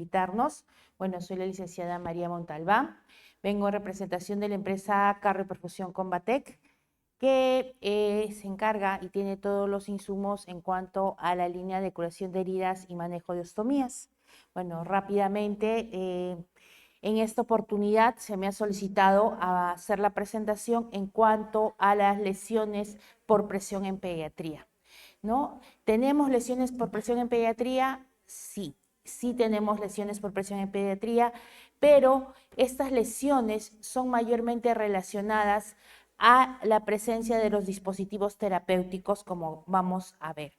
invitarnos. Bueno, soy la licenciada María Montalbán. Vengo en representación de la empresa Carro y Perfusión Combatec, que se encarga y tiene todos los insumos en cuanto a la línea de curación de heridas y manejo de ostomías. Bueno, rápidamente, en esta oportunidad se me ha solicitado hacer la presentación en cuanto a las lesiones por presión en pediatría, ¿no? ¿Tenemos lesiones por presión en pediatría? Sí, sí tenemos lesiones por presión en pediatría, pero estas lesiones son mayormente relacionadas a la presencia de los dispositivos terapéuticos, como vamos a ver.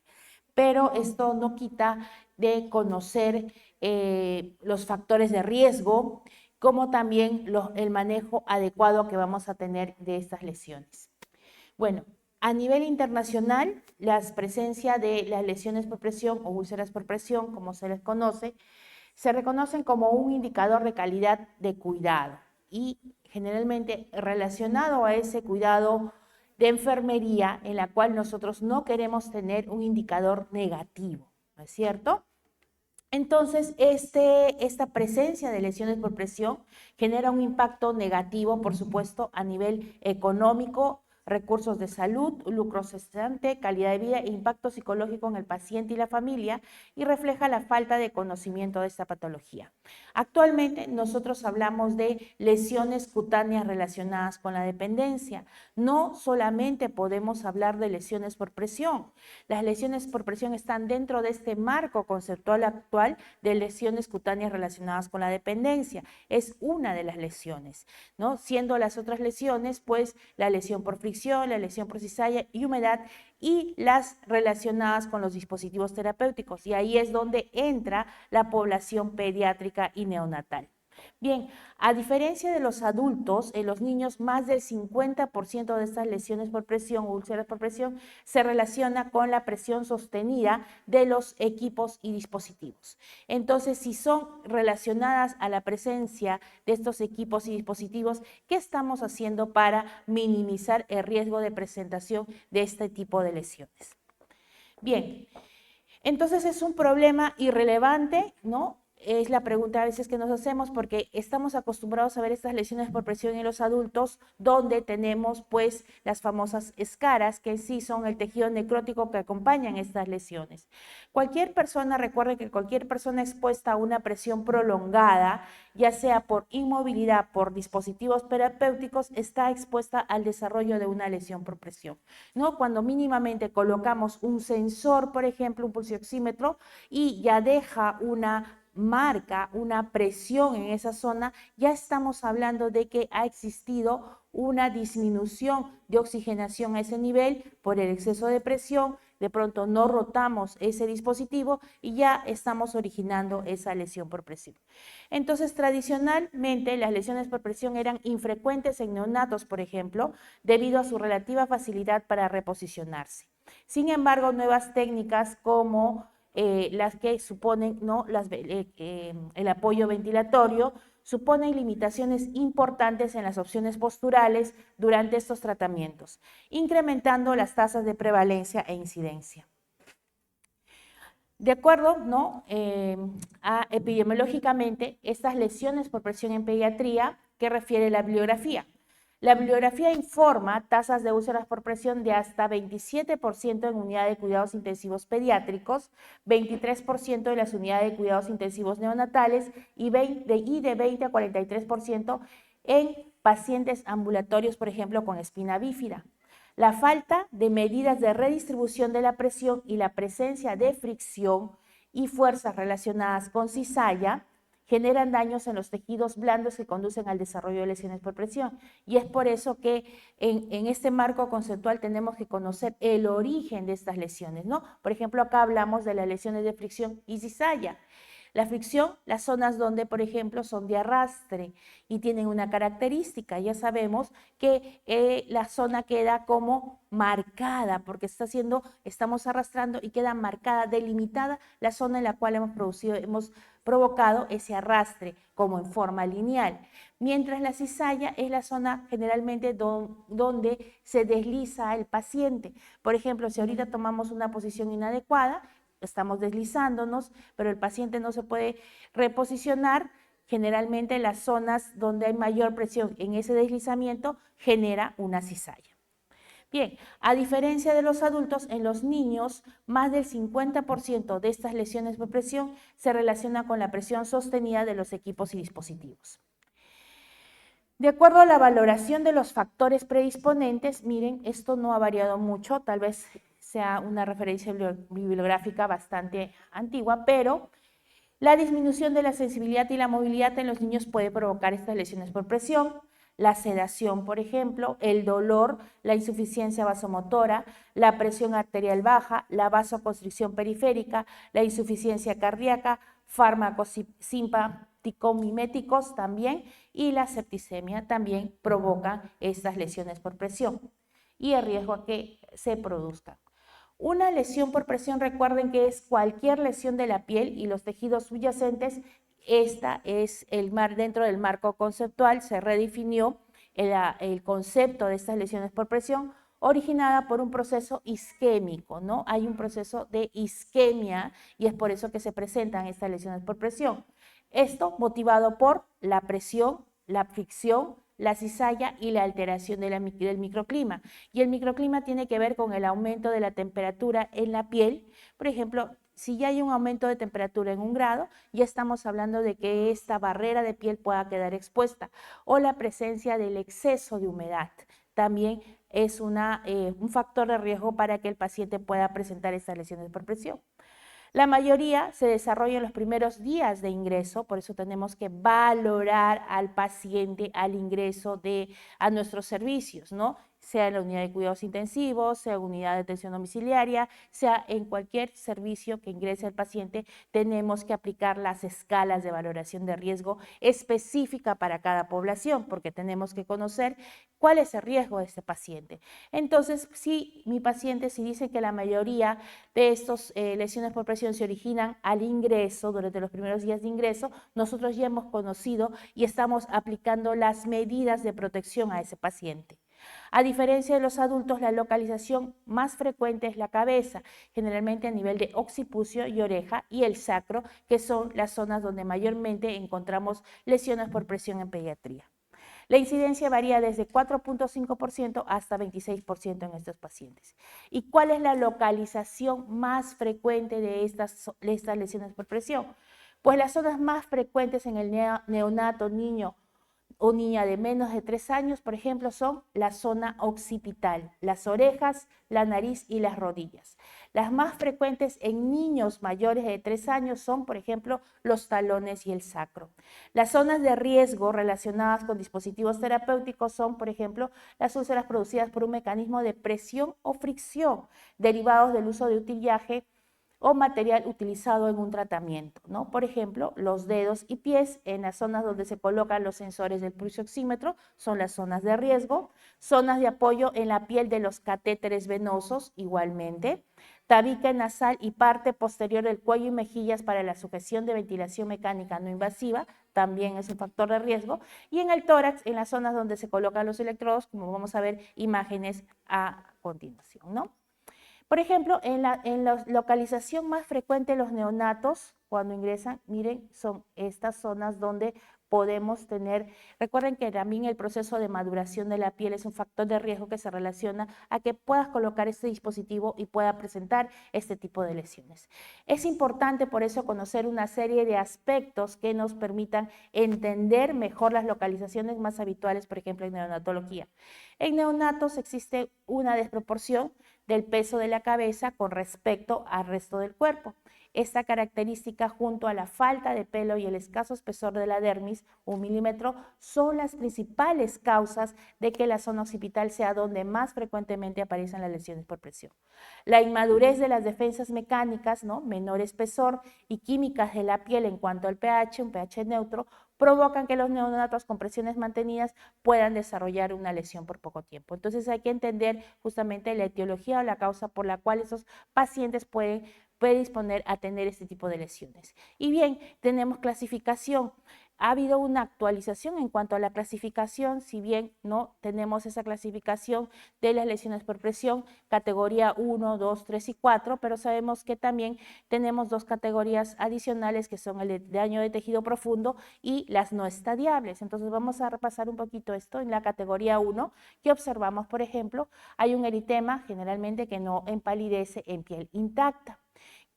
Pero esto no quita de conocer los factores de riesgo, como también el manejo adecuado que vamos a tener de estas lesiones. Bueno, a nivel internacional, la presencia de las lesiones por presión o úlceras por presión, como se les conoce, se reconocen como un indicador de calidad de cuidado y generalmente relacionado a ese cuidado de enfermería en la cual nosotros no queremos tener un indicador negativo, ¿no es cierto? Entonces, esta presencia de lesiones por presión genera un impacto negativo, por supuesto, a nivel económico, recursos de salud, lucro cesante, calidad de vida e impacto psicológico en el paciente y la familia, y refleja la falta de conocimiento de esta patología. Actualmente nosotros hablamos de lesiones cutáneas relacionadas con la dependencia. No solamente podemos hablar de lesiones por presión. Las lesiones por presión están dentro de este marco conceptual actual de lesiones cutáneas relacionadas con la dependencia. Es una de las lesiones, ¿no? Siendo las otras lesiones, pues, la lesión por fricción, la lesión por cizalla y humedad, y las relacionadas con los dispositivos terapéuticos. Y ahí es donde entra la población pediátrica y neonatal. Bien, a diferencia de los adultos, en los niños más del 50% de estas lesiones por presión o úlceras por presión se relaciona con la presión sostenida de los equipos y dispositivos. Entonces, si son relacionadas a la presencia de estos equipos y dispositivos, ¿qué estamos haciendo para minimizar el riesgo de presentación de este tipo de lesiones? Bien, entonces es un problema irrelevante, ¿no? Es la pregunta a veces que nos hacemos porque estamos acostumbrados a ver estas lesiones por presión en los adultos, donde tenemos pues las famosas escaras, que sí son el tejido necrótico que acompañan estas lesiones. Cualquier persona, recuerde que cualquier persona expuesta a una presión prolongada, ya sea por inmovilidad, por dispositivos terapéuticos, está expuesta al desarrollo de una lesión por presión, ¿no? Cuando mínimamente colocamos un sensor, por ejemplo, un pulsioxímetro, y ya deja una marca, una presión en esa zona, ya estamos hablando de que ha existido una disminución de oxigenación a ese nivel por el exceso de presión. De pronto no rotamos ese dispositivo y ya estamos originando esa lesión por presión. Entonces, tradicionalmente las lesiones por presión eran infrecuentes en neonatos, por ejemplo, debido a su relativa facilidad para reposicionarse. Sin embargo, nuevas técnicas como las que suponen, ¿no?, el apoyo ventilatorio, suponen limitaciones importantes en las opciones posturales durante estos tratamientos, incrementando las tasas de prevalencia e incidencia. De acuerdo, ¿no?, epidemiológicamente, estas lesiones por presión en pediatría, ¿qué refiere la bibliografía? La bibliografía informa tasas de úlceras por presión de hasta 27% en unidad de cuidados intensivos pediátricos, 23% en las unidades de cuidados intensivos neonatales y de 20 a 43% en pacientes ambulatorios, por ejemplo, con espina bífida. La falta de medidas de redistribución de la presión y la presencia de fricción y fuerzas relacionadas con cizalla generan daños en los tejidos blandos que conducen al desarrollo de lesiones por presión. Y es por eso que en este marco conceptual tenemos que conocer el origen de estas lesiones, ¿no? Por ejemplo, acá hablamos de las lesiones de fricción y cizalla. La fricción, las zonas donde, por ejemplo, son de arrastre y tienen una característica. Ya sabemos que la zona queda como marcada porque estamos arrastrando y queda marcada, delimitada la zona en la cual hemos provocado ese arrastre como en forma lineal. Mientras la cizalla es la zona generalmente donde se desliza el paciente. Por ejemplo, si ahorita tomamos una posición inadecuada, estamos deslizándonos, pero el paciente no se puede reposicionar. Generalmente las zonas donde hay mayor presión en ese deslizamiento genera una cizalla. Bien, a diferencia de los adultos, en los niños, más del 50% de estas lesiones por presión se relaciona con la presión sostenida de los equipos y dispositivos. De acuerdo a la valoración de los factores predisponentes, miren, esto no ha variado mucho, tal vez sea una referencia bibliográfica bastante antigua, pero la disminución de la sensibilidad y la movilidad en los niños puede provocar estas lesiones por presión. La sedación, por ejemplo, el dolor, la insuficiencia vasomotora, la presión arterial baja, la vasoconstricción periférica, la insuficiencia cardíaca, fármacos simpático-miméticos también, y la septicemia también provocan estas lesiones por presión y el riesgo a que se produzcan. Una lesión por presión, recuerden que es cualquier lesión de la piel y los tejidos subyacentes. Esta es dentro del marco conceptual, se redefinió el concepto de estas lesiones por presión originada por un proceso isquémico, ¿no? Hay un proceso de isquemia y es por eso que se presentan estas lesiones por presión. Esto motivado por la presión, la fricción, la cizalla y la alteración del microclima. Y el microclima tiene que ver con el aumento de la temperatura en la piel. Por ejemplo, si ya hay un aumento de temperatura en 1 grado, ya estamos hablando de que esta barrera de piel pueda quedar expuesta, o la presencia del exceso de humedad. También es un factor de riesgo para que el paciente pueda presentar estas lesiones por presión. La mayoría se desarrolla en los primeros días de ingreso, por eso tenemos que valorar al paciente al ingreso a nuestros servicios, ¿no? Sea en la unidad de cuidados intensivos, sea en unidad de atención domiciliaria, sea en cualquier servicio que ingrese el paciente, tenemos que aplicar las escalas de valoración de riesgo específica para cada población, porque tenemos que conocer cuál es el riesgo de este paciente. Entonces, si mi paciente, si dice que la mayoría de estas lesiones por presión se originan al ingreso, durante los primeros días de ingreso, nosotros ya hemos conocido y estamos aplicando las medidas de protección a ese paciente. A diferencia de los adultos, la localización más frecuente es la cabeza, generalmente a nivel de occipucio y oreja, y el sacro, que son las zonas donde mayormente encontramos lesiones por presión en pediatría. La incidencia varía desde 4.5% hasta 26% en estos pacientes. ¿Y cuál es la localización más frecuente de estas lesiones por presión? Pues las zonas más frecuentes en el neonato, niño o niña de menos de 3 años, por ejemplo, son la zona occipital, las orejas, la nariz y las rodillas. Las más frecuentes en niños mayores de 3 años son, por ejemplo, los talones y el sacro. Las zonas de riesgo relacionadas con dispositivos terapéuticos son, por ejemplo, las úlceras producidas por un mecanismo de presión o fricción derivados del uso de utillaje o material utilizado en un tratamiento, ¿no? Por ejemplo, los dedos y pies en las zonas donde se colocan los sensores del pulso oxímetro son las zonas de riesgo, zonas de apoyo en la piel de los catéteres venosos igualmente, tabique nasal y parte posterior del cuello y mejillas para la sujeción de ventilación mecánica no invasiva, también es un factor de riesgo, y en el tórax, en las zonas donde se colocan los electrodos, como vamos a ver imágenes a continuación, ¿no? Por ejemplo, en la localización más frecuente de los neonatos, cuando ingresan, miren, son estas zonas donde podemos tener, recuerden que también el proceso de maduración de la piel es un factor de riesgo que se relaciona a que puedas colocar este dispositivo y pueda presentar este tipo de lesiones. Es importante por eso conocer una serie de aspectos que nos permitan entender mejor las localizaciones más habituales, por ejemplo, en neonatología. En neonatos existe una desproporción del peso de la cabeza con respecto al resto del cuerpo. Esta característica, junto a la falta de pelo y el escaso espesor de la dermis, 1 milímetro, son las principales causas de que la zona occipital sea donde más frecuentemente aparecen las lesiones por presión. La inmadurez de las defensas mecánicas, ¿no? Menor espesor y químicas de la piel en cuanto al pH, un pH neutro, provocan que los neonatos con presiones mantenidas puedan desarrollar una lesión por poco tiempo. Entonces hay que entender justamente la etiología o la causa por la cual esos pacientes pueden predisponer a tener este tipo de lesiones. Y bien, tenemos clasificación. Ha habido una actualización en cuanto a la clasificación, si bien no tenemos esa clasificación de las lesiones por presión, categoría 1, 2, 3 y 4, pero sabemos que también tenemos dos categorías adicionales que son el de daño de tejido profundo y las no estadiables. Entonces vamos a repasar un poquito esto. En la categoría 1, que observamos, por ejemplo, hay un eritema generalmente que no empalidece en piel intacta.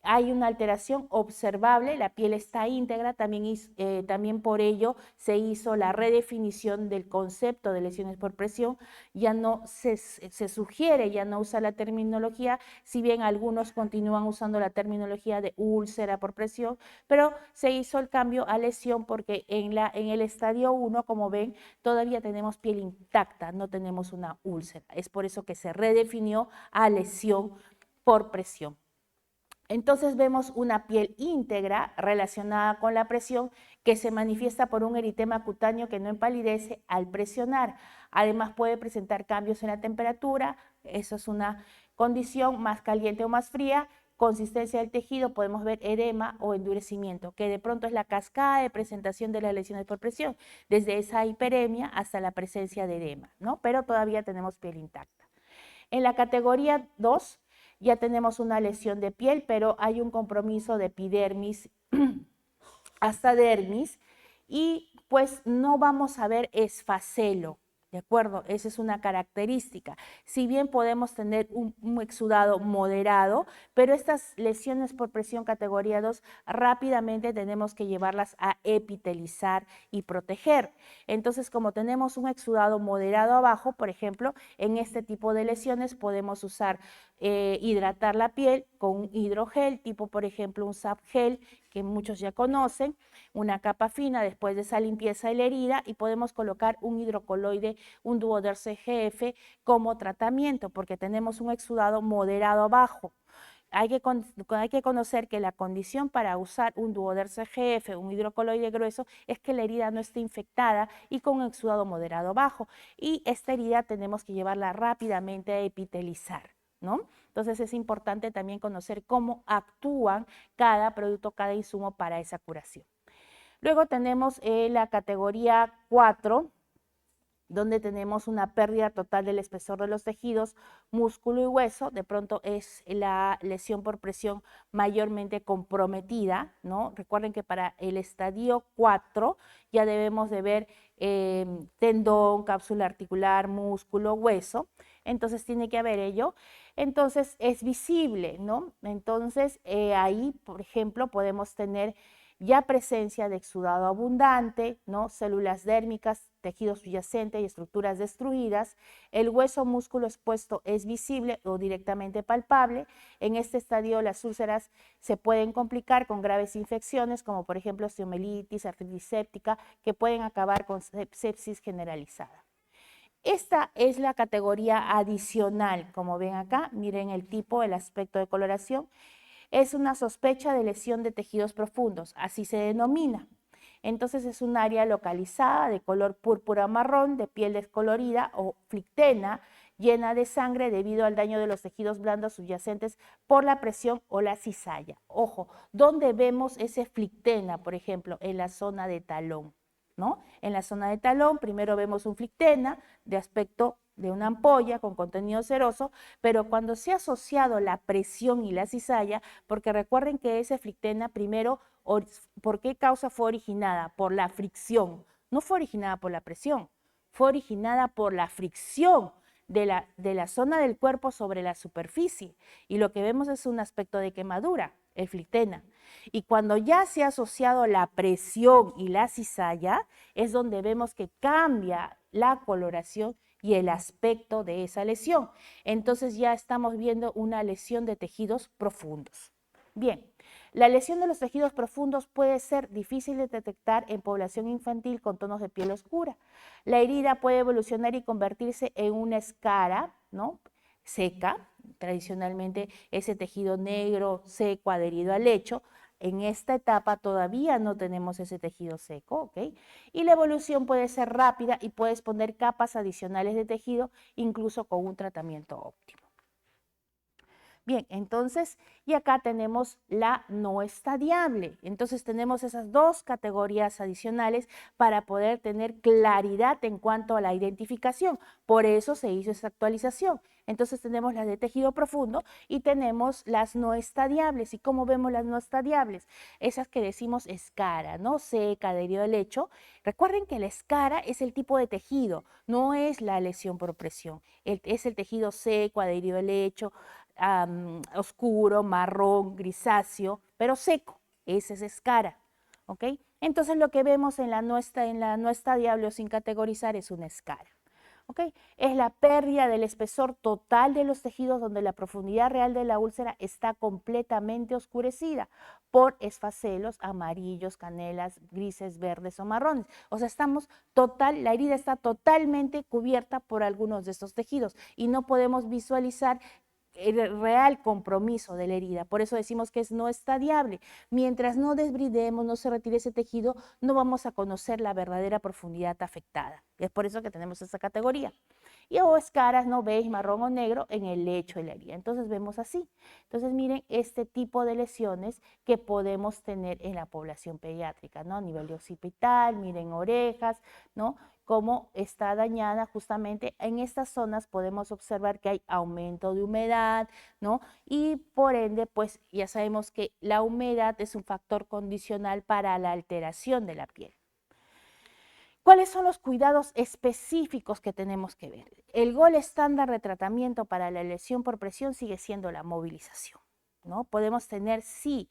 Hay una alteración observable, la piel está íntegra, también por ello se hizo la redefinición del concepto de lesiones por presión, ya no se sugiere ya no usar la terminología, si bien algunos continúan usando la terminología de úlcera por presión, pero se hizo el cambio a lesión porque en el estadio 1, como ven, todavía tenemos piel intacta, no tenemos una úlcera, es por eso que se redefinió a lesión por presión. Entonces vemos una piel íntegra relacionada con la presión que se manifiesta por un eritema cutáneo que no empalidece al presionar. Además puede presentar cambios en la temperatura, eso es una condición más caliente o más fría. Consistencia del tejido, podemos ver edema o endurecimiento, que de pronto es la cascada de presentación de las lesiones por presión, desde esa hiperemia hasta la presencia de edema, ¿no? Pero todavía tenemos piel intacta. En la categoría 2, ya tenemos una lesión de piel, pero hay un compromiso de epidermis hasta dermis y pues no vamos a ver esfacelo, ¿de acuerdo? Esa es una característica. Si bien podemos tener un exudado moderado, pero estas lesiones por presión categoría 2 rápidamente tenemos que llevarlas a epitelizar y proteger. Entonces, como tenemos un exudado moderado abajo, por ejemplo, en este tipo de lesiones podemos usar hidratar la piel con un hidrogel, tipo por ejemplo un SAP gel, que muchos ya conocen, una capa fina después de esa limpieza de la herida y podemos colocar un hidrocoloide, un Duoder CGF como tratamiento porque tenemos un exudado moderado abajo. Hay que conocer que la condición para usar un Duoder CGF, un hidrocoloide grueso, es que la herida no esté infectada y con un exudado moderado bajo. Y esta herida tenemos que llevarla rápidamente a epitelizar, ¿no? Entonces es importante también conocer cómo actúan cada producto, cada insumo para esa curación. Luego tenemos la categoría 4, donde tenemos una pérdida total del espesor de los tejidos, músculo y hueso. De pronto es la lesión por presión mayormente comprometida, ¿no? Recuerden que para el estadio 4 ya debemos de ver tendón, cápsula articular, músculo, hueso. Entonces tiene que haber ello. Entonces es visible, ¿no? Entonces ahí, por ejemplo, podemos tener ya presencia de exudado abundante, ¿no? Células dérmicas, tejido subyacente y estructuras destruidas. El hueso músculo expuesto es visible o directamente palpable. En este estadio las úlceras se pueden complicar con graves infecciones como por ejemplo osteomelitis, artritis séptica, que pueden acabar con sepsis generalizada. Esta es la categoría adicional, como ven acá, miren el tipo, el aspecto de coloración. Es una sospecha de lesión de tejidos profundos, así se denomina. Entonces es un área localizada de color púrpura marrón, de piel descolorida o flictena, llena de sangre debido al daño de los tejidos blandos subyacentes por la presión o la cizalla. Ojo, ¿dónde vemos ese flictena? Por ejemplo, en la zona de talón, ¿no? En la zona de talón primero vemos un flictena de aspecto de una ampolla con contenido ceroso, pero cuando se ha asociado la presión y la cizalla, porque recuerden que ese flictena primero, ¿por qué causa fue originada? Por la fricción, no fue originada por la presión, fue originada por la fricción de la zona del cuerpo sobre la superficie, y lo que vemos es un aspecto de quemadura, el flictena. Y cuando ya se ha asociado la presión y la cizalla, es donde vemos que cambia la coloración y el aspecto de esa lesión. Entonces ya estamos viendo una lesión de tejidos profundos. Bien, la lesión de los tejidos profundos puede ser difícil de detectar en población infantil con tonos de piel oscura. La herida puede evolucionar y convertirse en una escara, ¿no? Seca, tradicionalmente ese tejido negro, seco, adherido al lecho. En esta etapa todavía no tenemos ese tejido seco, ¿ok? Y la evolución puede ser rápida y puedes poner capas adicionales de tejido, incluso con un tratamiento óptimo. Bien, entonces, y acá tenemos la no estadiable. Entonces tenemos esas dos categorías adicionales para poder tener claridad en cuanto a la identificación. Por eso se hizo esa actualización. Entonces tenemos las de tejido profundo y tenemos las no estadiables. ¿Y cómo vemos las no estadiables? Esas que decimos escara, ¿no? Seca, adherido al lecho. Recuerden que la escara es el tipo de tejido, no es la lesión por presión. Es el tejido seco, adherido al lecho, oscuro, marrón, grisáceo, pero seco. Ese es escara, ¿ok? Entonces lo que vemos en la no estadiable o sin categorizar es una escara. ¿Ok? Es la pérdida del espesor total de los tejidos donde la profundidad real de la úlcera está completamente oscurecida por esfacelos amarillos, canelas, grises, verdes o marrones. O sea, la herida está totalmente cubierta por algunos de estos tejidos y no podemos visualizar el real compromiso de la herida. Por eso decimos que no estadiable. Mientras no desbridemos, no se retire ese tejido, no vamos a conocer la verdadera profundidad afectada. Y es por eso que tenemos esta categoría. Y o escaras, no beige, marrón o negro en el lecho de la herida. Entonces vemos así. Entonces miren este tipo de lesiones que podemos tener en la población pediátrica, ¿no? A nivel de occipital, miren orejas, ¿no? Cómo está dañada justamente en estas zonas podemos observar que hay aumento de humedad, ¿no? Y por ende, pues ya sabemos que la humedad es un factor condicional para la alteración de la piel. ¿Cuáles son los cuidados específicos que tenemos que ver? El gol estándar de tratamiento para la lesión por presión sigue siendo la movilización, ¿no? Podemos tener, sí,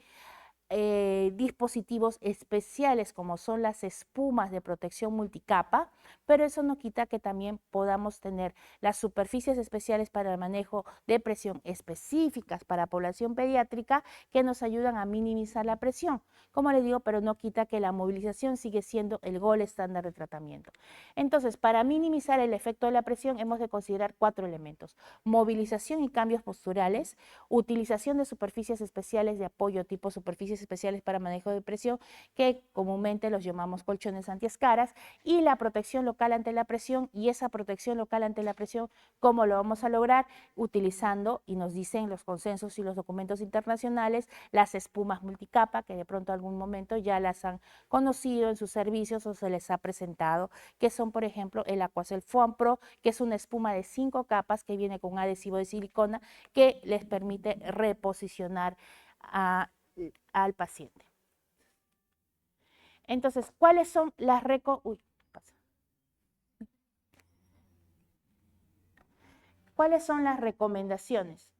dispositivos especiales como son las espumas de protección multicapa, pero eso no quita que también podamos tener las superficies especiales para el manejo de presión específicas para población pediátrica que nos ayudan a minimizar la presión. Como les digo, pero no quita que la movilización sigue siendo el gol estándar de tratamiento. Entonces, para minimizar el efecto de la presión hemos de considerar 4 elementos: movilización y cambios posturales, utilización de superficies especiales de apoyo tipo superficies especiales para manejo de presión, que comúnmente los llamamos colchones antiescaras, y la protección local ante la presión. Y esa protección local ante la presión, ¿cómo lo vamos a lograr? Utilizando, y nos dicen los consensos y los documentos internacionales, las espumas multicapa, que de pronto algún momento ya las han conocido en sus servicios o se les ha presentado, que son, por ejemplo, el Aquacel Foam Pro, que es una espuma de 5 capas que viene con un adhesivo de silicona que les permite reposicionar al paciente. Entonces, ¿cuáles son las ¿Cuáles son las recomendaciones?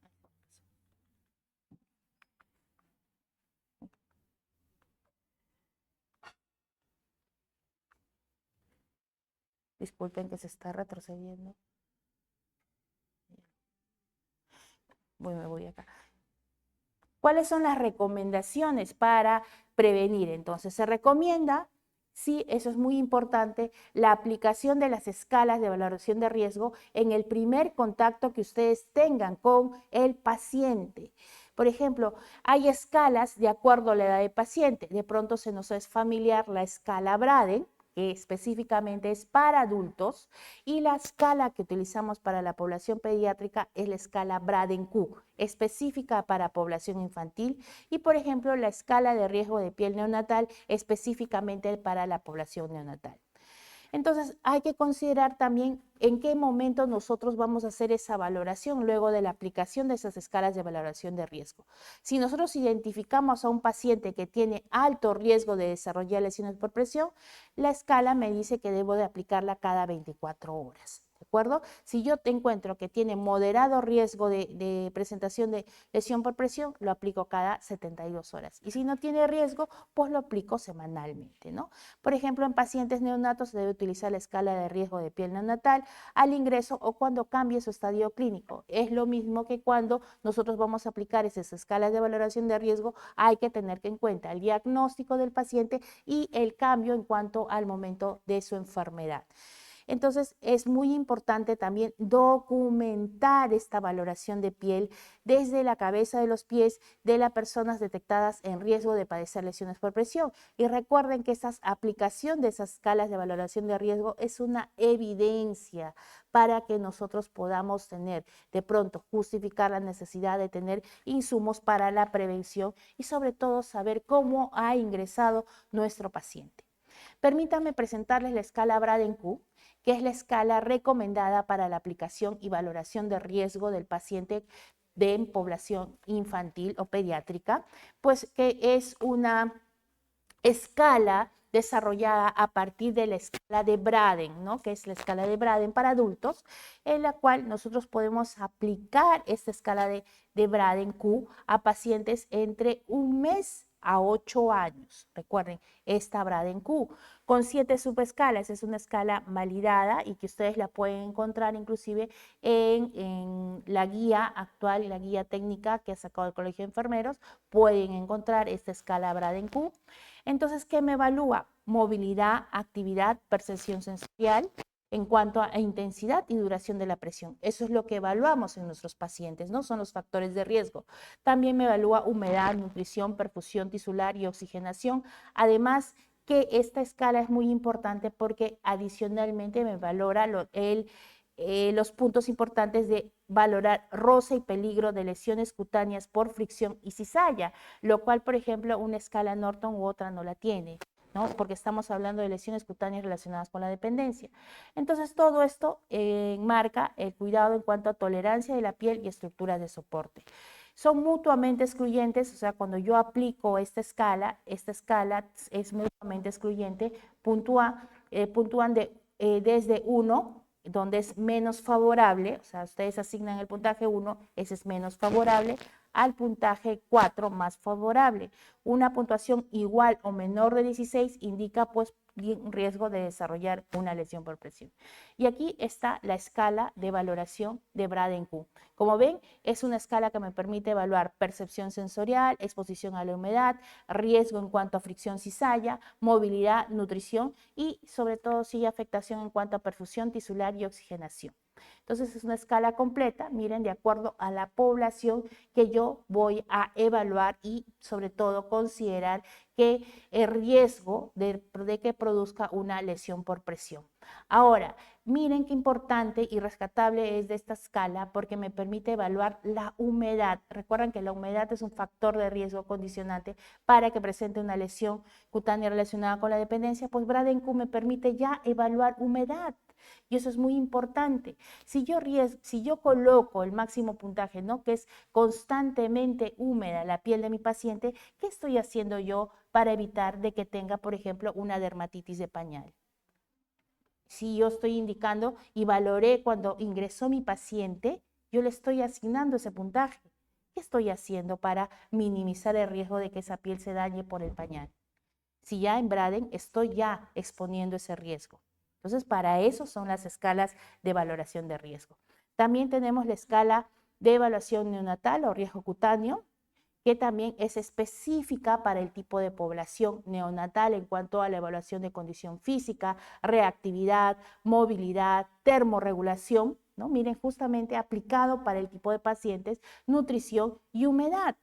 Disculpen que se está retrocediendo. Me voy acá. ¿Cuáles son las recomendaciones para prevenir? Entonces, se recomienda, sí, eso es muy importante, la aplicación de las escalas de valoración de riesgo en el primer contacto que ustedes tengan con el paciente. Por ejemplo, hay escalas de acuerdo a la edad del paciente. De pronto se nos es familiar la escala Braden, que específicamente es para adultos, y la escala que utilizamos para la población pediátrica es la escala Braden-Cook, específica para población infantil, y por ejemplo la escala de riesgo de piel neonatal específicamente para la población neonatal. Entonces hay que considerar también en qué momento nosotros vamos a hacer esa valoración luego de la aplicación de esas escalas de valoración de riesgo. Si nosotros identificamos a un paciente que tiene alto riesgo de desarrollar lesiones por presión, la escala me dice que debo de aplicarla cada 24 horas. ¿De acuerdo? Si yo te encuentro que tiene moderado riesgo de presentación de lesión por presión, lo aplico cada 72 horas. Y si no tiene riesgo, pues lo aplico semanalmente, ¿no? Por ejemplo, en pacientes neonatos se debe utilizar la escala de riesgo de piel neonatal al ingreso o cuando cambie su estadio clínico. Es lo mismo que cuando nosotros vamos a aplicar esas escalas de valoración de riesgo, hay que tener en cuenta el diagnóstico del paciente y el cambio en cuanto al momento de su enfermedad. Entonces, es muy importante también documentar esta valoración de piel desde la cabeza de los pies de las personas detectadas en riesgo de padecer lesiones por presión. Y recuerden que esa aplicación de esas escalas de valoración de riesgo es una evidencia para que nosotros podamos tener, de pronto, justificar la necesidad de tener insumos para la prevención y sobre todo saber cómo ha ingresado nuestro paciente. Permítanme presentarles la escala Braden-Q, que es la escala recomendada para la aplicación y valoración de riesgo del paciente de población infantil o pediátrica, pues que es una escala desarrollada a partir de la escala de Braden, ¿no? Que es la escala de Braden para adultos, en la cual nosotros podemos aplicar esta escala de Braden Q a pacientes entre 1 mes a 8 años. Recuerden, esta Braden Q con 7 subescalas, es una escala validada y que ustedes la pueden encontrar inclusive en la guía actual y la guía técnica que ha sacado el Colegio de Enfermeros, pueden encontrar esta escala Braden Q. Entonces, ¿qué me evalúa? Movilidad, actividad, percepción sensorial en cuanto a intensidad y duración de la presión. Eso es lo que evaluamos en nuestros pacientes, ¿no? Son los factores de riesgo. También me evalúa humedad, nutrición, perfusión tisular y oxigenación. Además, que esta escala es muy importante porque adicionalmente me valora los puntos importantes de valorar roce y peligro de lesiones cutáneas por fricción y cizalla, lo cual, por ejemplo, una escala Norton u otra no la tiene, ¿no? Porque estamos hablando de lesiones cutáneas relacionadas con la dependencia. Entonces, todo esto marca el cuidado en cuanto a tolerancia de la piel y estructuras de soporte. Son mutuamente excluyentes, o sea, cuando yo aplico esta escala es mutuamente excluyente, puntúan desde 1, donde es menos favorable, o sea, ustedes asignan el puntaje 1, ese es menos favorable, al puntaje 4, más favorable. Una puntuación igual o menor de 16 indica pues riesgo de desarrollar una lesión por presión. Y aquí está la escala de valoración de Braden-Q. Como ven, es una escala que me permite evaluar percepción sensorial, exposición a la humedad, riesgo en cuanto a fricción cizalla, movilidad, nutrición y sobre todo sí afectación en cuanto a perfusión tisular y oxigenación. Entonces es una escala completa, miren, de acuerdo a la población que yo voy a evaluar y sobre todo considerar que el riesgo de que produzca una lesión por presión. Ahora, miren qué importante y rescatable es de esta escala porque me permite evaluar la humedad. Recuerden que la humedad es un factor de riesgo condicionante para que presente una lesión cutánea relacionada con la dependencia, pues Braden-Q me permite ya evaluar humedad. Y eso es muy importante. Si yo coloco el máximo puntaje, ¿no? Que es constantemente húmeda la piel de mi paciente, ¿qué estoy haciendo yo para evitar de que tenga, por ejemplo, una dermatitis de pañal? Si yo estoy indicando y valoré cuando ingresó mi paciente, yo le estoy asignando ese puntaje. ¿Qué estoy haciendo para minimizar el riesgo de que esa piel se dañe por el pañal? Si ya en Braden estoy ya exponiendo ese riesgo. Entonces, para eso son las escalas de valoración de riesgo. También tenemos la escala de evaluación neonatal o riesgo cutáneo, que también es específica para el tipo de población neonatal en cuanto a la evaluación de condición física, reactividad, movilidad, termorregulación, ¿no? Miren, justamente aplicado para el tipo de pacientes, nutrición y humedad,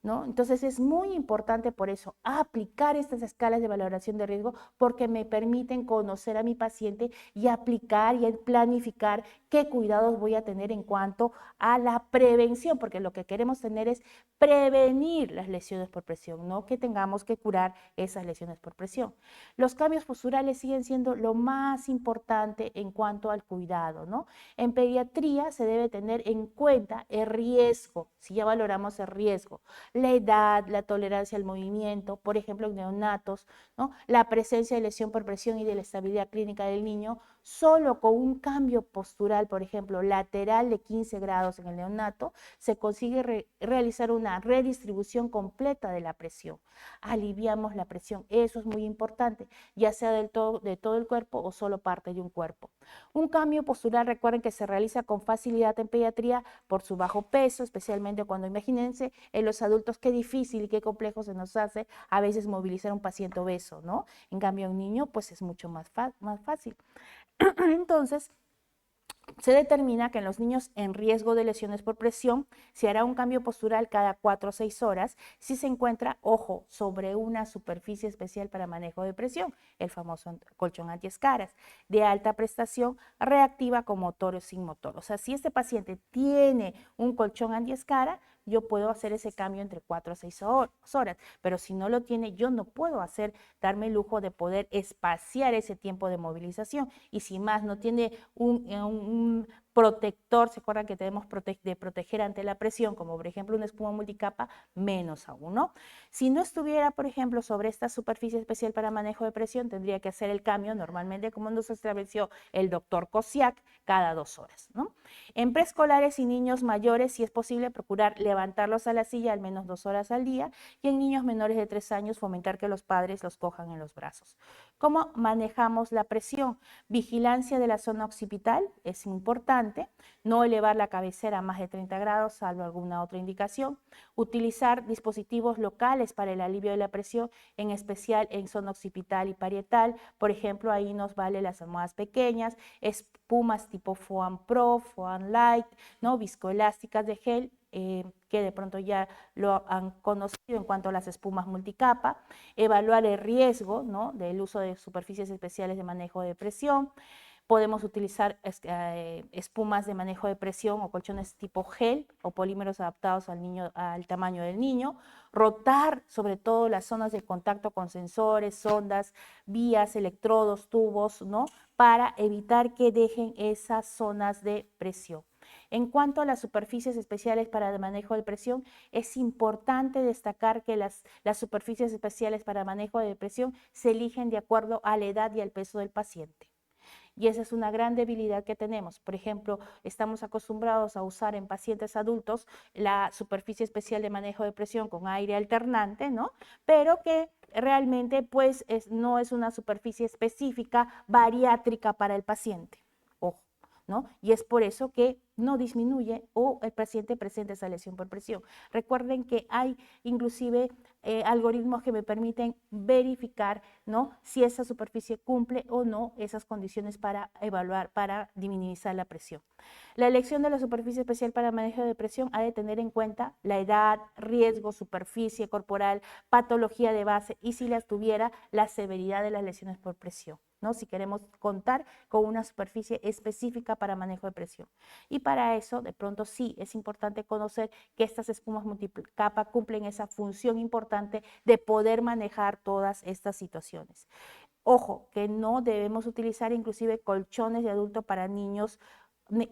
¿no? Entonces es muy importante por eso aplicar estas escalas de valoración de riesgo porque me permiten conocer a mi paciente y aplicar y planificar qué cuidados voy a tener en cuanto a la prevención, porque lo que queremos tener es prevenir las lesiones por presión, no que tengamos que curar esas lesiones por presión. Los cambios posturales siguen siendo lo más importante en cuanto al cuidado, ¿no? En pediatría se debe tener en cuenta el riesgo, si ya valoramos el riesgo, la edad, la tolerancia al movimiento, por ejemplo en neonatos, ¿no? La presencia de lesión por presión y de la estabilidad clínica del niño, solo con un cambio postural, por ejemplo, lateral de 15 grados en el neonato, se consigue realizar una redistribución completa de la presión. Aliviamos la presión, eso es muy importante, ya sea de todo el cuerpo o solo parte de un cuerpo. Un cambio postural, recuerden que se realiza con facilidad en pediatría por su bajo peso, especialmente cuando, imagínense, en los adultos adultos qué difícil y qué complejo se nos hace a veces movilizar a un paciente obeso, ¿no? En cambio, a un niño, pues es mucho más fácil. Entonces, se determina que en los niños en riesgo de lesiones por presión se hará un cambio postural cada 4 o 6 horas si se encuentra, ojo, sobre una superficie especial para manejo de presión, el famoso colchón antiescaras, de alta prestación, reactiva con motor o sin motor. O sea, si este paciente tiene un colchón antiescara, yo puedo hacer ese cambio entre 4 a 6 horas, pero si no lo tiene, yo no puedo darme el lujo de poder espaciar ese tiempo de movilización. Y si más no tiene un protector, ¿se acuerdan que tenemos de proteger ante la presión, como por ejemplo una espuma multicapa? Menos aún, ¿no? Si no estuviera, por ejemplo, sobre esta superficie especial para manejo de presión, tendría que hacer el cambio normalmente como nos estableció el doctor Kosiak cada 2 horas, ¿no? En preescolares y niños mayores, si es posible, procurar levantarlos a la silla al menos 2 horas al día, y en niños menores de 3 años fomentar que los padres los cojan en los brazos. ¿Cómo manejamos la presión? Vigilancia de la zona occipital es importante, no elevar la cabecera a más de 30 grados, salvo alguna otra indicación. Utilizar dispositivos locales para el alivio de la presión, en especial en zona occipital y parietal. Por ejemplo, ahí nos vale las almohadas pequeñas, espumas tipo Foam Pro, Foam Light, ¿no? Viscoelásticas de gel, que de pronto ya lo han conocido en cuanto a las espumas multicapa. Evaluar el riesgo, ¿no?, del uso de superficies especiales de manejo de presión. Podemos utilizar espumas de manejo de presión o colchones tipo gel o polímeros adaptados al tamaño del niño. Rotar sobre todo las zonas de contacto con sensores, sondas, vías, electrodos, tubos, ¿no?, para evitar que dejen esas zonas de presión. En cuanto a las superficies especiales para el manejo de presión, es importante destacar que las superficies especiales para manejo de presión se eligen de acuerdo a la edad y al peso del paciente. Y esa es una gran debilidad que tenemos. Por ejemplo, estamos acostumbrados a usar en pacientes adultos la superficie especial de manejo de presión con aire alternante, ¿no? Pero que realmente pues no es una superficie específica bariátrica para el paciente. Ojo, ¿no? Y es por eso que no disminuye o el paciente presenta esa lesión por presión. Recuerden que hay inclusive algoritmos que me permiten verificar, ¿no?, si esa superficie cumple o no esas condiciones para evaluar, para minimizar la presión. La elección de la superficie especial para manejo de presión ha de tener en cuenta la edad, riesgo, superficie corporal, patología de base y, si las tuviera, la severidad de las lesiones por presión, ¿no?, si queremos contar con una superficie específica para manejo de presión. Y para eso, de pronto sí, es importante conocer que estas espumas multicapa cumplen esa función importante de poder manejar todas estas situaciones. Ojo, que no debemos utilizar inclusive colchones de adulto para niños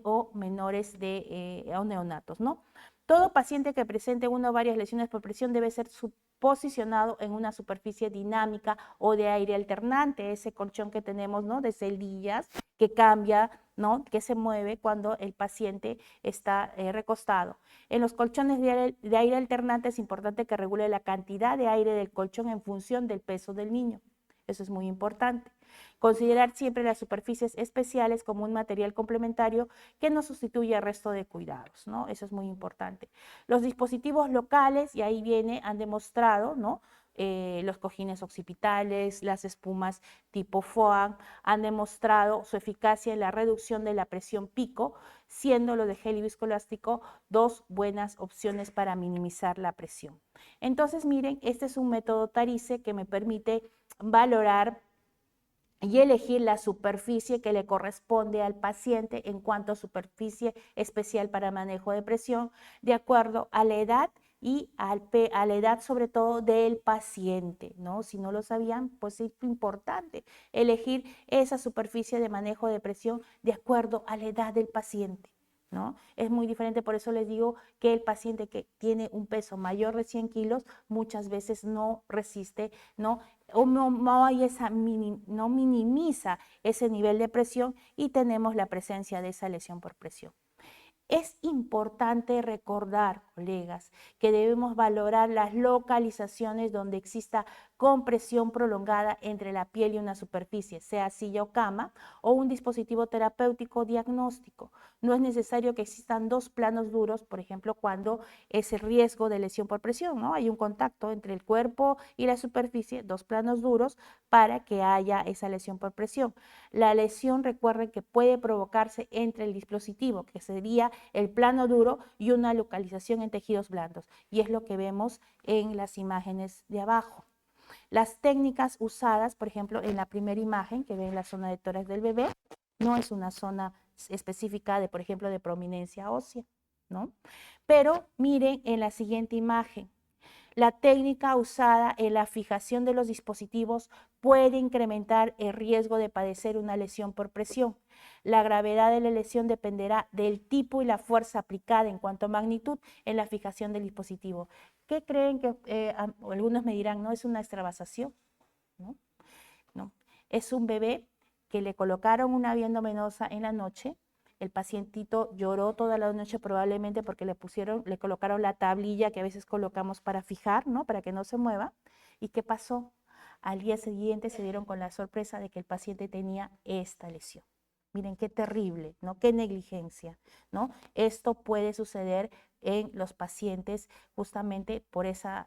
o menores o neonatos, ¿no? Todo paciente que presente una o varias lesiones por presión debe ser posicionado en una superficie dinámica o de aire alternante, ese colchón que tenemos, ¿no?, de celdillas que cambia, ¿no?, que se mueve cuando el paciente está recostado. En los colchones de aire alternante es importante que regule la cantidad de aire del colchón en función del peso del niño. Eso es muy importante. Considerar siempre las superficies especiales como un material complementario que no sustituye al resto de cuidados, ¿no? Eso es muy importante. Los dispositivos locales, y ahí viene, han demostrado, ¿no?, los cojines occipitales, las espumas tipo Foam, han demostrado su eficacia en la reducción de la presión pico, siendo lo de gel y viscoelástico dos buenas opciones para minimizar la presión. Entonces, miren, este es un método Tarice que me permite valorar y elegir la superficie que le corresponde al paciente en cuanto a superficie especial para manejo de presión, de acuerdo a la edad y a la edad sobre todo del paciente, ¿no? Si no lo sabían, pues es importante elegir esa superficie de manejo de presión de acuerdo a la edad del paciente, ¿no? Es muy diferente, por eso les digo que el paciente que tiene un peso mayor de 100 kilos muchas veces no resiste, ¿no?, o no hay no minimiza ese nivel de presión y tenemos la presencia de esa lesión por presión. Es importante recordar, colegas, que debemos valorar las localizaciones donde exista con presión prolongada entre la piel y una superficie, sea silla o cama, o un dispositivo terapéutico diagnóstico. No es necesario que existan dos planos duros, por ejemplo, cuando es el riesgo de lesión por presión, ¿no? Hay un contacto entre el cuerpo y la superficie, dos planos duros, para que haya esa lesión por presión. La lesión, recuerden que puede provocarse entre el dispositivo, que sería el plano duro, y una localización en tejidos blandos, y es lo que vemos en las imágenes de abajo. Las técnicas usadas, por ejemplo, en la primera imagen que ven la zona de tórax del bebé, no es una zona específica de, por ejemplo, de prominencia ósea, ¿no? Pero miren en la siguiente imagen. La técnica usada en la fijación de los dispositivos puede incrementar el riesgo de padecer una lesión por presión. La gravedad de la lesión dependerá del tipo y la fuerza aplicada en cuanto a magnitud en la fijación del dispositivo. ¿Qué creen que algunos me dirán, no es una extravasación? ¿No? No. Es un bebé que le colocaron una vianda venosa en la noche. El pacientito lloró toda la noche probablemente porque le colocaron la tablilla que a veces colocamos para fijar, ¿no? Para que no se mueva. ¿Y qué pasó? Al día siguiente se dieron con la sorpresa de que el paciente tenía esta lesión. Miren qué terrible, ¿no? Qué negligencia, ¿no? Esto puede suceder en los pacientes justamente por eso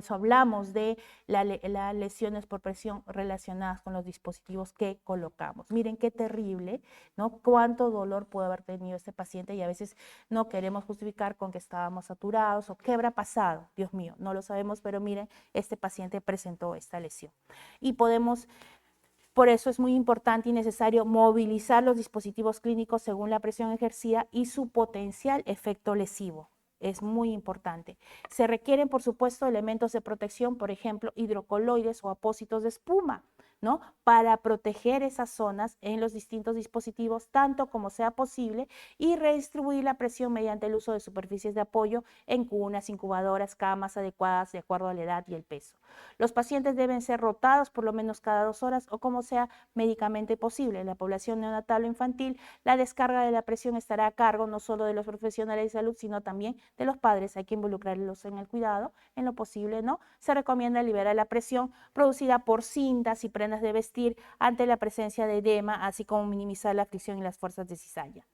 hablamos de las lesiones por presión relacionadas con los dispositivos que colocamos. Miren qué terrible, ¿no? Cuánto dolor puede haber tenido este paciente, y a veces no queremos justificar con que estábamos saturados o qué habrá pasado. Dios mío, no lo sabemos, pero miren, este paciente presentó esta lesión. Y por eso es muy importante y necesario movilizar los dispositivos clínicos según la presión ejercida y su potencial efecto lesivo. Es muy importante. Se requieren, por supuesto, elementos de protección, por ejemplo, hidrocoloides o apósitos de espuma, ¿no? Para proteger esas zonas en los distintos dispositivos, tanto como sea posible, y redistribuir la presión mediante el uso de superficies de apoyo en cunas, incubadoras, camas adecuadas de acuerdo a la edad y el peso. Los pacientes deben ser rotados por lo menos cada 2 horas o como sea médicamente posible. En la población neonatal o infantil, la descarga de la presión estará a cargo no solo de los profesionales de salud, sino también de los padres. Hay que involucrarlos en el cuidado, en lo posible, ¿no? Se recomienda liberar la presión producida por cintas y prendas de vestir ante la presencia de edema, así como minimizar la fricción y las fuerzas de cizalla.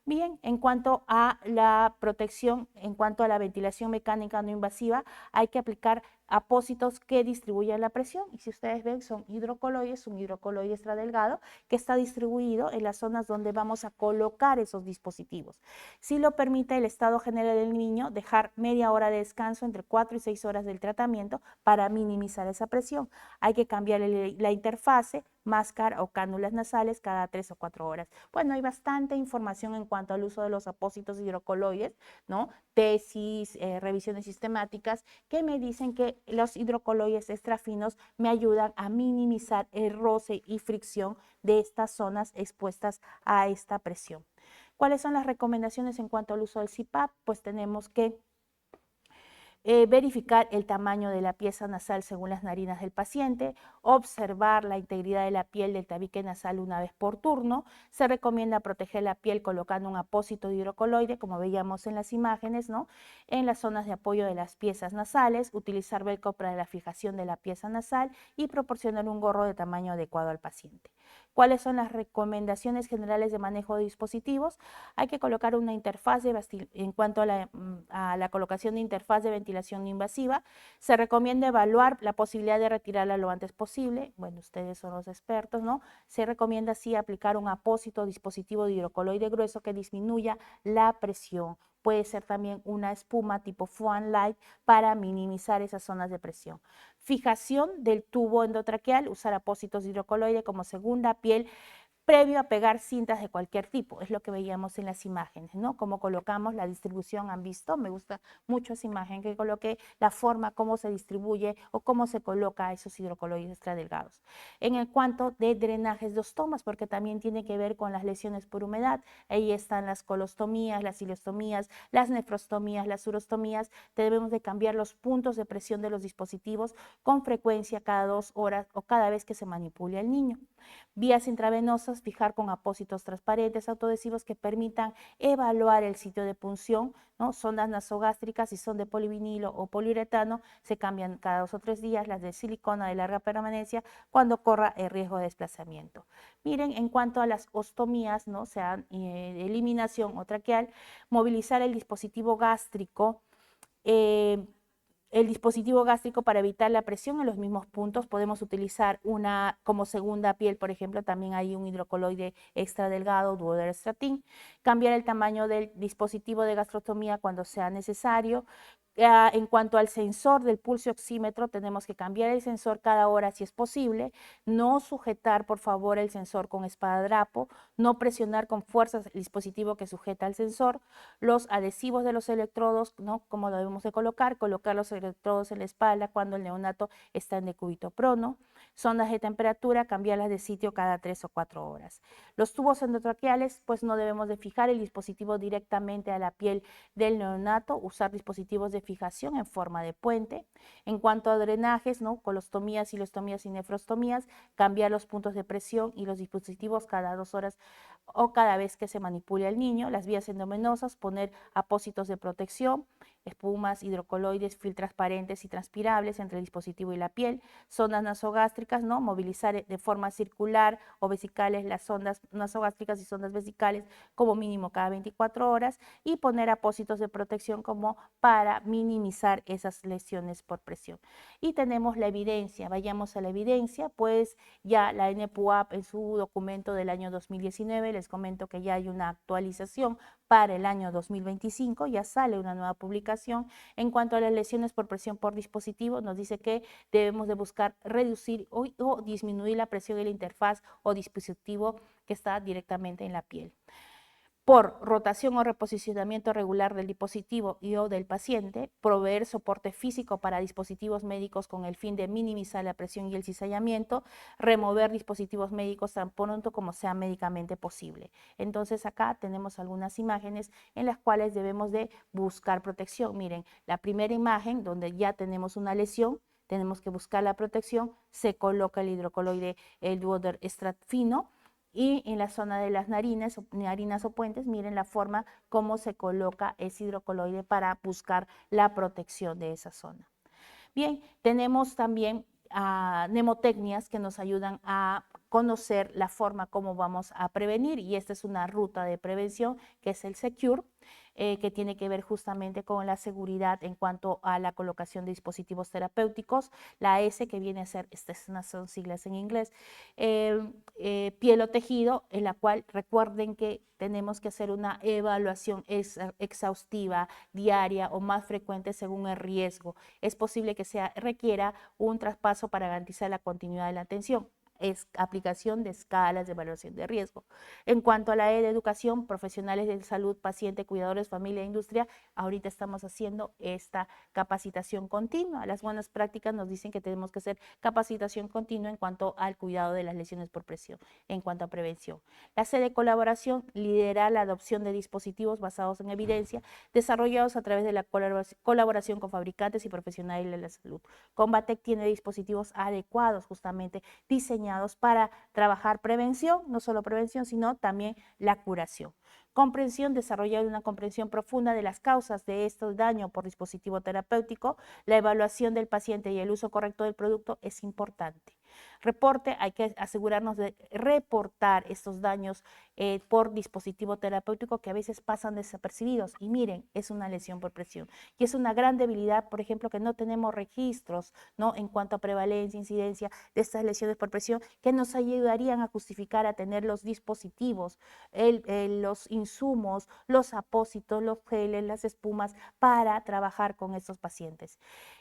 Bien, en cuanto a la protección, en cuanto a la ventilación mecánica no invasiva, hay que aplicar apósitos que distribuyen la presión, y si ustedes ven son hidrocoloides, un hidrocoloide extradelgado que está distribuido en las zonas donde vamos a colocar esos dispositivos. Si lo permite el estado general del niño, dejar media hora de descanso entre 4 y 6 horas del tratamiento para minimizar esa presión. Hay que cambiar la interfase, máscara o cánulas nasales cada 3 o 4 horas. Bueno, hay bastante información en cuanto al uso de los apósitos hidrocoloides, ¿no? Tesis, revisiones sistemáticas que me dicen que los hidrocoloides extrafinos me ayudan a minimizar el roce y fricción de estas zonas expuestas a esta presión. ¿Cuáles son las recomendaciones en cuanto al uso del CPAP? Pues tenemos que verificar el tamaño de la pieza nasal según las narinas del paciente, observar la integridad de la piel del tabique nasal una vez por turno. Se recomienda proteger la piel colocando un apósito de hidrocoloide, como veíamos en las imágenes, ¿no? En las zonas de apoyo de las piezas nasales, utilizar velcro para la fijación de la pieza nasal y proporcionar un gorro de tamaño adecuado al paciente. ¿Cuáles son las recomendaciones generales de manejo de dispositivos? Hay que colocar una interfaz en cuanto a la colocación de interfaz de ventilación no invasiva. Se recomienda evaluar la posibilidad de retirarla lo antes posible. Bueno, ustedes son los expertos, ¿no? Se recomienda así aplicar un apósito o dispositivo de hidrocoloide grueso que disminuya la presión. Puede ser también una espuma tipo Fuan Light para minimizar esas zonas de presión. Fijación del tubo endotraqueal, usar apósitos de hidrocoloide como segunda piel previo a pegar cintas de cualquier tipo. Es lo que veíamos en las imágenes, ¿no? Cómo colocamos la distribución, ¿han visto? Me gusta mucho esa imagen que coloqué, la forma, cómo se distribuye o cómo se coloca esos hidrocoloides extradelgados. En el cuanto de drenajes de ostomas, porque también tiene que ver con las lesiones por humedad, ahí están las colostomías, las ileostomías, las nefrostomías, las urostomías. Debemos de cambiar los puntos de presión de los dispositivos con frecuencia cada 2 horas o cada vez que se manipule al niño. Vías intravenosas venenosos, fijar con apósitos transparentes autoadhesivos que permitan evaluar el sitio de punción, ¿no? Sondas nasogástricas, si son de polivinilo o poliuretano, se cambian cada 2 o 3 días, las de silicona de larga permanencia, cuando corra el riesgo de desplazamiento. Miren, en cuanto a las ostomías, ¿no? Sean eliminación o traqueal, movilizar el dispositivo gástrico, para evitar la presión en los mismos puntos. Podemos utilizar una como segunda piel, por ejemplo, también hay un hidrocoloide extra delgado, duoderastatin. Cambiar el tamaño del dispositivo de gastrostomía cuando sea necesario. En cuanto al sensor del pulso oxímetro, tenemos que cambiar el sensor cada hora si es posible, no sujetar por favor el sensor con espadadrapo, no presionar con fuerzas el dispositivo que sujeta al sensor, los adhesivos de los electrodos, ¿no? Como lo debemos de colocar los electrodos en la espalda cuando el neonato está en decúbito prono, sondas de temperatura, cambiarlas de sitio cada 3 o 4 horas. Los tubos endotraqueales, pues no debemos de fijar el dispositivo directamente a la piel del neonato, usar dispositivos de fijación en forma de puente. En cuanto a drenajes, ¿no? Colostomías, hilostomías y nefrostomías, cambiar los puntos de presión y los dispositivos cada 2 horas o cada vez que se manipule al niño. Las vías endovenosas, poner apósitos de protección, espumas, hidrocoloides, film transparentes y transpirables entre el dispositivo y la piel, sondas nasogástricas, ¿no? Movilizar de forma circular o vesicales las sondas nasogástricas y sondas vesicales como mínimo cada 24 horas y poner apósitos de protección como para minimizar esas lesiones por presión. Y tenemos la evidencia, vayamos a la evidencia, pues ya la NPUAP en su documento del año 2019, les comento que ya hay una actualización para el año 2025, ya sale una nueva publicación. En cuanto a las lesiones por presión por dispositivo, nos dice que debemos de buscar reducir o disminuir la presión de la interfaz o dispositivo que está directamente en la piel. Por rotación o reposicionamiento regular del dispositivo y o del paciente, proveer soporte físico para dispositivos médicos con el fin de minimizar la presión y el cizallamiento, remover dispositivos médicos tan pronto como sea médicamente posible. Entonces acá tenemos algunas imágenes en las cuales debemos de buscar protección. Miren, la primera imagen donde ya tenemos una lesión, tenemos que buscar la protección, se coloca el hidrocoloide, el duodestrato fino, y en la zona de las narinas o puentes, miren la forma como se coloca ese hidrocoloide para buscar la protección de esa zona. Bien, tenemos también mnemotecnias que nos ayudan a conocer la forma como vamos a prevenir, y esta es una ruta de prevención que es el SECURE, que tiene que ver justamente con la seguridad en cuanto a la colocación de dispositivos terapéuticos. La S, que viene a ser, estas son siglas en inglés, piel o tejido, en la cual recuerden que tenemos que hacer una evaluación exhaustiva, diaria o más frecuente según el riesgo. Es posible que requiera un traspaso para garantizar la continuidad de la atención. Es aplicación de escalas de evaluación de riesgo. En cuanto a la E de educación, profesionales de salud, paciente, cuidadores, familia e industria, ahorita estamos haciendo esta capacitación continua. Las buenas prácticas nos dicen que tenemos que hacer capacitación continua en cuanto al cuidado de las lesiones por presión, en cuanto a prevención. La C de colaboración, liderar la adopción de dispositivos basados en evidencia, desarrollados a través de la colaboración con fabricantes y profesionales de la salud. Combatec tiene dispositivos adecuados, justamente diseñados para trabajar prevención, no solo prevención, sino también la curación. Comprensión, desarrollar una comprensión profunda de las causas de este daño por dispositivo terapéutico. La evaluación del paciente y el uso correcto del producto es importante. Reporte, hay que asegurarnos de reportar estos daños por dispositivo terapéutico que a veces pasan desapercibidos. Y miren, es una lesión por presión. Y es una gran debilidad, por ejemplo, que no tenemos registros, ¿no? En cuanto a prevalencia, incidencia de estas lesiones por presión, que nos ayudarían a justificar a tener los dispositivos, los insumos, los apósitos, los geles, las espumas para trabajar con estos pacientes.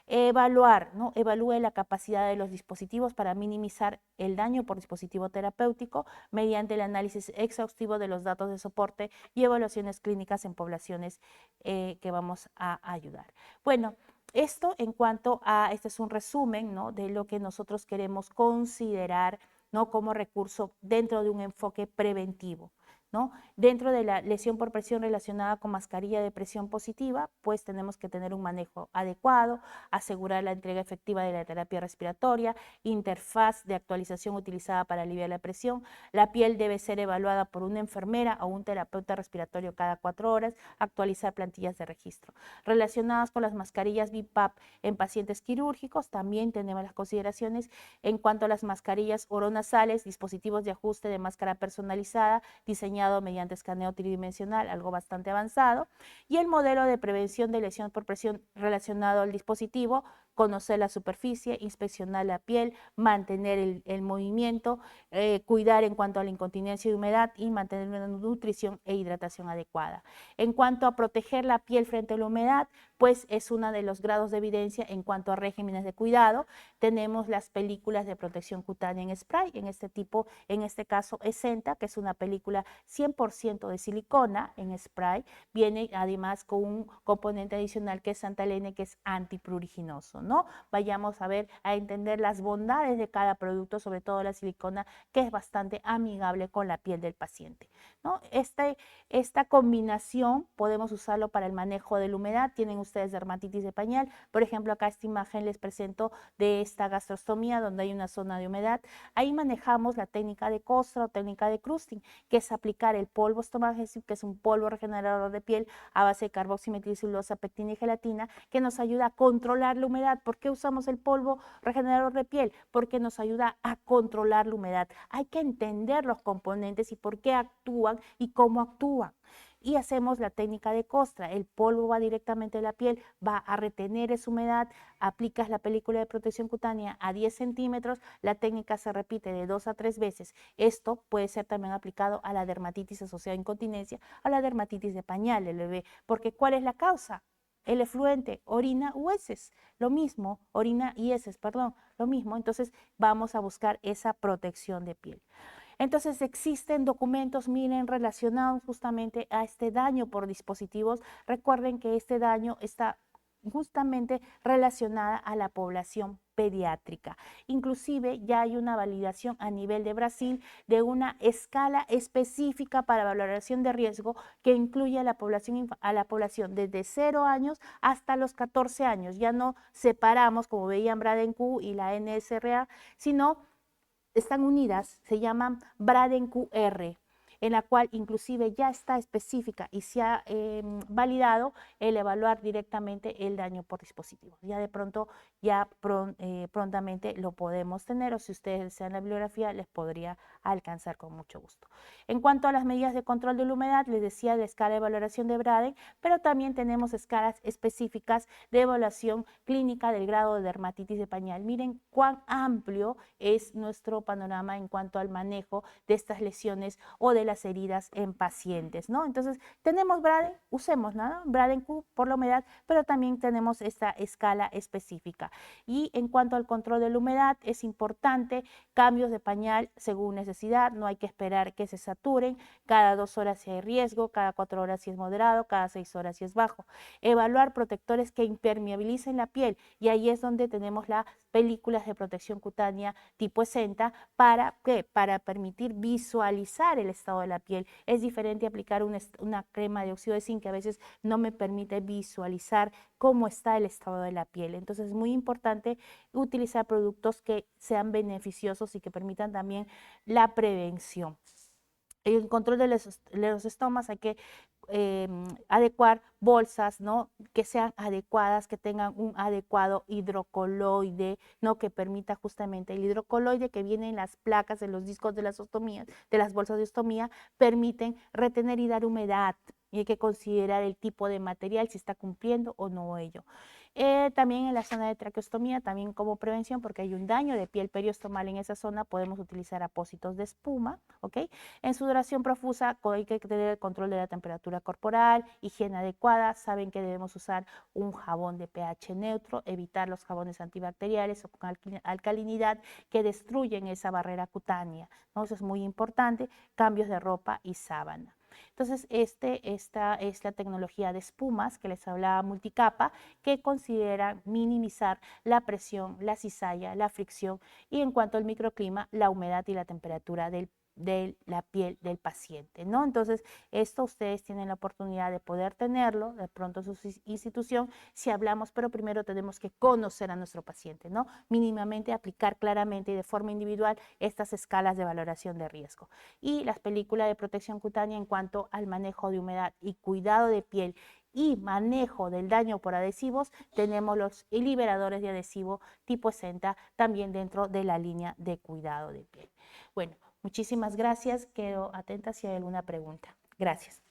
Evaluar, ¿no? Evalúe la capacidad de los dispositivos para minimizar el daño por dispositivo terapéutico mediante el análisis exhaustivo de los datos de soporte y evaluaciones clínicas en poblaciones que vamos a ayudar. Bueno, esto en cuanto a, este es un resumen, ¿no? De lo que nosotros queremos considerar, ¿no? Como recurso dentro de un enfoque preventivo. ¿no? Dentro de la lesión por presión relacionada con mascarilla de presión positiva, pues tenemos que tener un manejo adecuado, asegurar la entrega efectiva de la terapia respiratoria, interfaz de actualización utilizada para aliviar la presión. La piel debe ser evaluada por una enfermera o un terapeuta respiratorio cada 4 horas, actualizar plantillas de registro. Relacionadas con las mascarillas BIPAP en pacientes quirúrgicos, también tenemos las consideraciones en cuanto a las mascarillas oronasales, dispositivos de ajuste de máscara personalizada, diseñado mediante escaneo tridimensional, algo bastante avanzado, y el modelo de prevención de lesión por presión relacionado al dispositivo, conocer la superficie, inspeccionar la piel, mantener el movimiento, cuidar en cuanto a la incontinencia y humedad y mantener una nutrición e hidratación adecuada. En cuanto a proteger la piel frente a la humedad, pues es uno de los grados de evidencia en cuanto a regímenes de cuidado. Tenemos las películas de protección cutánea en spray, en este caso Esenta, que es una película 100% de silicona en spray, viene además con un componente adicional que es Santalene, que es antipruriginoso, ¿no? Vayamos a entender las bondades de cada producto, sobre todo la silicona, que es bastante amigable con la piel del paciente, ¿no? Esta combinación podemos usarlo para el manejo de la humedad. Tienen ustedes dermatitis de pañal, por ejemplo, acá esta imagen les presento de esta gastrostomía donde hay una zona de humedad. Ahí manejamos la técnica de Costra o técnica de crusting, que es aplicar el polvo estomagésico, que es un polvo regenerador de piel a base de carboximetilcelulosa, pectina y gelatina, que nos ayuda a controlar la humedad. ¿Por qué usamos el polvo regenerador de piel? Porque nos ayuda a controlar la humedad. Hay que entender los componentes y por qué actúan y cómo actúan. Y hacemos la técnica de Costra. El polvo va directamente a la piel, va a retener esa humedad, aplicas la película de protección cutánea a 10 centímetros, la técnica se repite de 2 a 3 veces. Esto puede ser también aplicado a la dermatitis asociada a incontinencia, a la dermatitis de pañal del bebé, porque ¿cuál es la causa? El efluente, orina u heces, lo mismo, orina y heces, perdón, lo mismo. Entonces vamos a buscar esa protección de piel. Entonces existen documentos, miren, relacionados justamente a este daño por dispositivos. Recuerden que este daño está justamente relacionada a la población pediátrica. Inclusive ya hay una validación a nivel de Brasil de una escala específica para valoración de riesgo que incluye a la población desde 0 años hasta los 14 años. Ya no separamos, como veían Braden-Q y la NSRA, sino están unidas, se llaman Braden-QR, en la cual inclusive ya está específica y se ha validado el evaluar directamente el daño por dispositivos. Ya de pronto, prontamente lo podemos tener, o si ustedes desean la bibliografía, les podría alcanzar con mucho gusto. En cuanto a las medidas de control de la humedad, les decía la escala de valoración de Braden, pero también tenemos escalas específicas de evaluación clínica del grado de dermatitis de pañal. Miren cuán amplio es nuestro panorama en cuanto al manejo de estas lesiones o de las heridas en pacientes, ¿no? Entonces, tenemos Braden, usemos, ¿no? Braden-Q por la humedad, pero también tenemos esta escala específica. Y en cuanto al control de la humedad, es importante cambios de pañal según necesidad, no hay que esperar que se saturen, cada 2 horas si hay riesgo, cada 4 horas si es moderado, cada 6 horas si es bajo. Evaluar protectores que impermeabilicen la piel, y ahí es donde tenemos las películas de protección cutánea tipo Esenta. ¿Para qué? Para permitir visualizar el estado de la piel. Es diferente aplicar una crema de óxido de zinc que a veces no me permite visualizar cómo está el estado de la piel. Entonces es muy importante utilizar productos que sean beneficiosos y que permitan también la prevención. En control de los estomas hay que adecuar bolsas, ¿no? Que sean adecuadas, que tengan un adecuado hidrocoloide, ¿no? Que permita justamente el hidrocoloide que viene en las placas de los discos de las ostomías, de las bolsas de ostomía, permiten retener y dar humedad. Y hay que considerar el tipo de material, si está cumpliendo o no ello. También en la zona de traqueostomía, también como prevención, porque hay un daño de piel periostomal en esa zona, podemos utilizar apósitos de espuma, ¿ok? En sudoración profusa hay que tener el control de la temperatura corporal, higiene adecuada, saben que debemos usar un jabón de pH neutro, evitar los jabones antibacteriales o con alcalinidad que destruyen esa barrera cutánea, ¿no? Eso es muy importante, cambios de ropa y sábana. Entonces, esta es la tecnología de espumas que les hablaba multicapa, que considera minimizar la presión, la cizalla, la fricción y en cuanto al microclima, la humedad y la temperatura de la piel del paciente, ¿no? Entonces, esto ustedes tienen la oportunidad de poder tenerlo de pronto en su institución si hablamos, pero primero tenemos que conocer a nuestro paciente, ¿no? Mínimamente aplicar claramente y de forma individual estas escalas de valoración de riesgo. Y las películas de protección cutánea en cuanto al manejo de humedad y cuidado de piel y manejo del daño por adhesivos, tenemos los liberadores de adhesivo tipo ESENTA también dentro de la línea de cuidado de piel. Bueno, muchísimas gracias. Quedo atenta si hay alguna pregunta. Gracias.